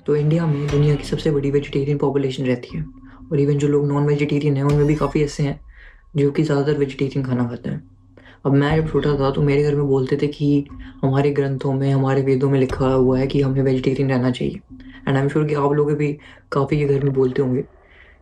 तो इंडिया में दुनिया की सबसे बड़ी वेजिटेरियन पॉपुलेशन रहती है और इवन जो लोग नॉन वेजिटेरियन हैं उनमें भी काफ़ी ऐसे हैं जो कि ज़्यादातर वेजिटेरियन खाना खाते हैं। अब मैं जब छोटा था तो मेरे घर में बोलते थे कि हमारे ग्रंथों में, हमारे वेदों में लिखा हुआ है कि हमें वेजिटेरियन रहना चाहिए। एंड आई एम श्योर कि आप लोग भी काफ़ी के घर में बोलते होंगे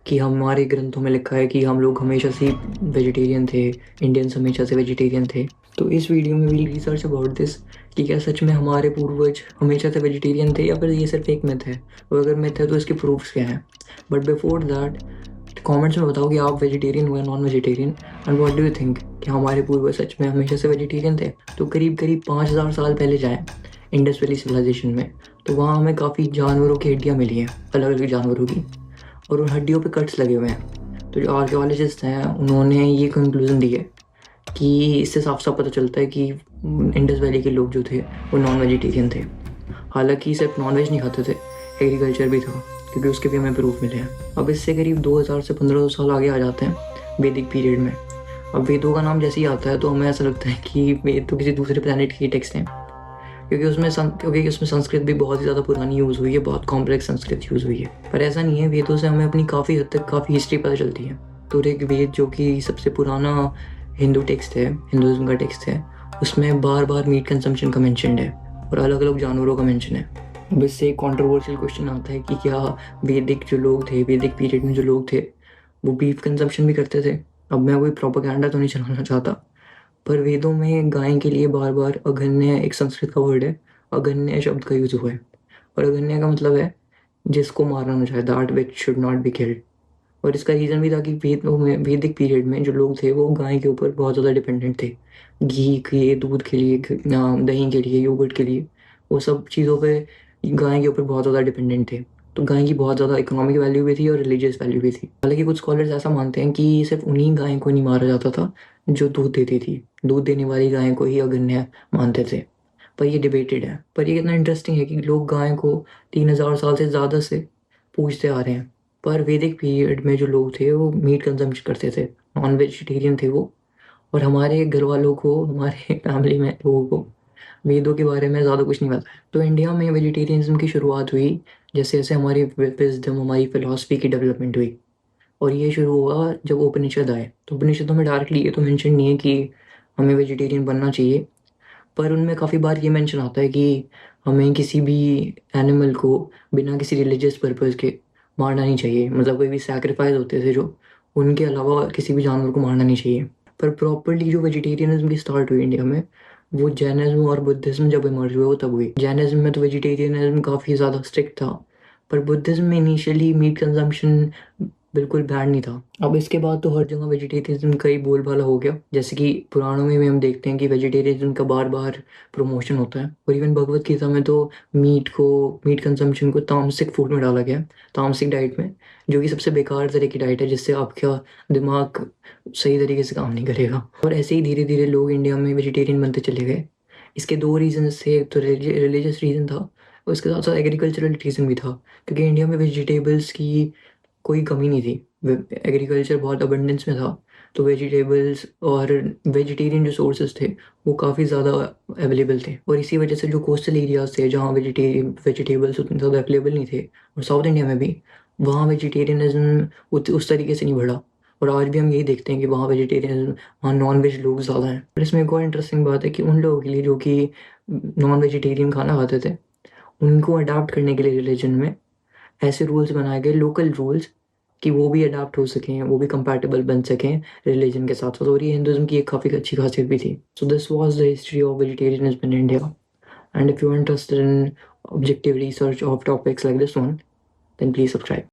कि हमारे ग्रंथों में लिखा है कि हम लोग हमेशा से वेजिटेरियन थे, इंडियंस हमेशा से वेजिटेरियन थे। तो इस वीडियो में विल रिसर्च अबाउट दिस कि क्या सच में हमारे पूर्वज हमेशा से वेजिटेरियन थे या फिर ये सिर्फ एक मिथ है, और अगर मिथ है तो इसके प्रूफ्स क्या हैं। बट बिफोर दैट कमेंट्स में बताओ कि आप वेजिटेरियन हो या non vegetarian, and what do you think कि हमारे पूर्वज सच में हमेशा से वेजिटेरियन थे। तो करीब करीब 5000 साल पहले जाएं इंडस वैली सिविलाइजेशन में, तो वहाँ हमें काफ़ी जानवरों की हड्डियाँ मिली हैं, अलग अलग जानवरों की, और उन हड्डियों पे कट्स लगे हुए हैं। तो जो आर्कियोलॉजिस्ट हैं उन्होंने ये कंक्लूजन दी है कि इससे साफ साफ पता चलता है कि इंडस वैली के लोग जो थे वो नॉन वेजिटेरियन थे। हालांकि सिर्फ नॉन वेज नहीं खाते थे, एग्रीकल्चर भी था, क्योंकि उसके भी हमें प्रूफ मिले हैं। अब इससे करीब 2000 से 1500 साल आगे आ जाते हैं वैदिक पीरियड में। अब वेदों का नाम जैसे ही आता है तो हमें ऐसा लगता है कि वेद तो किसी दूसरे प्लेनेट की टेक्स्ट हैं, क्योंकि उसमें संस्कृत भी बहुत ही ज़्यादा पुरानी यूज़ हुई है, बहुत कॉम्प्लेक्स संस्कृत यूज़ हुई है। पर ऐसा नहीं है, वेदों से हमें अपनी काफ़ी हद तक काफ़ी हिस्ट्री पता चलती है। तो ऋग्वेद जो कि सबसे पुराना हिंदू टेक्स्ट है, हिंदुज़म का टेक्स्ट है, उसमें बार बार मीट कंजम्पशन का मेंशन्ड है और अलग अलग जानवरों का मेंशन है। अब इससे एक कॉन्ट्रोवर्शियल क्वेश्चन आता है कि क्या वैदिक जो लोग थे, वैदिक पीरियड में जो लोग थे, वो बीफ कंजम्पशन भी करते थे। अब मैं कोई प्रोपेगेंडा तो नहीं चलाना चाहता, पर वेदों में गाय के लिए बार बार अघन्य, एक संस्कृत का वर्ड है, अघन्य शब्द का यूज हुआ है। और अघन्य का मतलब है जिसको मारना ना चाहे, that which should not be killed. और इसका रीज़न भी था कि वेदों में, वैदिक पीरियड में जो लोग थे वो गाय के ऊपर बहुत ज़्यादा डिपेंडेंट थे, घी के लिए, दूध के लिए, दही के लिए, योगर्ट के लिए, वो सब चीज़ों पे गाय के ऊपर बहुत ज़्यादा डिपेंडेंट थे। तो गाय की बहुत ज़्यादा इकोनॉमिक वैल्यू भी थी और रिलीजियस वैल्यू भी थी। हालांकि कुछ स्कॉलर्स ऐसा मानते हैं कि सिर्फ उन्हीं गाय को नहीं मारा जाता था जो दूध देती थी, दूध देने वाली गाय को ही अगन्य मानते थे। पर ये डिबेटेड है। पर ये कितना इंटरेस्टिंग है कि लोग गाय को 3000 साल से ज़्यादा से पूजते आ रहे हैं। पर वैदिक पीरियड में जो लोग थे वो मीट कंजम्पशन करते थे, नॉन वेजिटेरियन थे वो। और हमारे घर वालों को, हमारे फैमिली में लोगों को वेदों के बारे में ज़्यादा कुछ नहीं पता है। तो इंडिया में वेजिटेरियनिज्म की शुरुआत हुई जैसे जैसे हमारी विजडम, हमारी फिलॉसफी की डेवलपमेंट हुई। और ये शुरू हुआ जब उपनिषद आए। तो उपनिषदों में डायरेक्टली ये तो मेंशन नहीं है कि हमें वेजिटेरियन बनना चाहिए, पर उनमें काफ़ी बार ये मेंशन आता है कि हमें किसी भी एनिमल को बिना किसी रिलीजियस पर्पस के मारना नहीं चाहिए। मतलब कोई भी सैक्रिफाइस होते थे जो, उनके अलावा किसी भी जानवर को मारना नहीं चाहिए। पर प्रॉपरली जो वेजिटेरियनिज्म की स्टार्ट हुई इंडिया में, वो जैनिज्म और बुद्धिज्म जब इमर्ज हुए वो तब हुई। जैनिज्म में तो वेजिटेरियनिज्म काफ़ी ज़्यादा स्ट्रिक्ट था, पर बुद्धिज्म में इनिशियली मीट कंजम्पशन बिल्कुल बैन नहीं था। अब इसके बाद तो हर जगह वेजिटेरियनिज्म का ही बोलबाला हो गया। जैसे कि पुराणों में भी हम देखते हैं कि वेजिटेरियनिज्म का बार बार प्रमोशन होता है, और इवन भगवत गीता में तो मीट कंजम्पशन को तामसिक फूड में डाला गया, तामसिक डाइट में, जो कि सबसे बेकार तरह की डाइट है, जिससे आपका दिमाग सही तरीके से काम नहीं करेगा। और ऐसे ही धीरे धीरे लोग इंडिया में वेजिटेरियन बनते चले गए। इसके दो रीजन थे, एक तो रिलीजियस रीज़न था और उसके साथ साथ एग्रीकल्चरल रीज़न भी था, क्योंकि इंडिया में वेजिटेबल्स की कोई कमी नहीं थी। एग्रीकल्चर बहुत अबंडेंस में था, तो वेजिटेबल्स और वेजिटेरियन जो सोर्सेज थे वो काफ़ी ज़्यादा अवेलेबल थे। और इसी वजह से जो कोस्टल एरियाज थे जहाँ वेजिटेबल्स उतने ज़्यादा अवेलेबल नहीं थे, और साउथ इंडिया में भी, वहाँ वेजिटेरियनिज्म उस तरीके से नहीं बढ़ा। और आज भी हम यही देखते हैं कि वहाँ वेजिटेरियन, वहाँ नॉन वेज लोग ज़्यादा हैं। और इसमें एक और इंटरेस्टिंग बात है कि उन लोगों के लिए जो कि नॉन वेजिटेरियन खाना खाते थे, उनको अडाप्ट करने के लिए रिलीजन में ऐसे रूल्स बनाए गए, लोकल रूल्स, कि वो भी अडाप्ट हो सकें, वो भी कंपैटिबल बन सकें रिलीजन के साथ साथ। और ये हिंदुज़म की एक काफ़ी अच्छी खासियत भी थी। So this was the history of vegetarianism in India, and if you are interested in objective research of topics like this one, then please subscribe.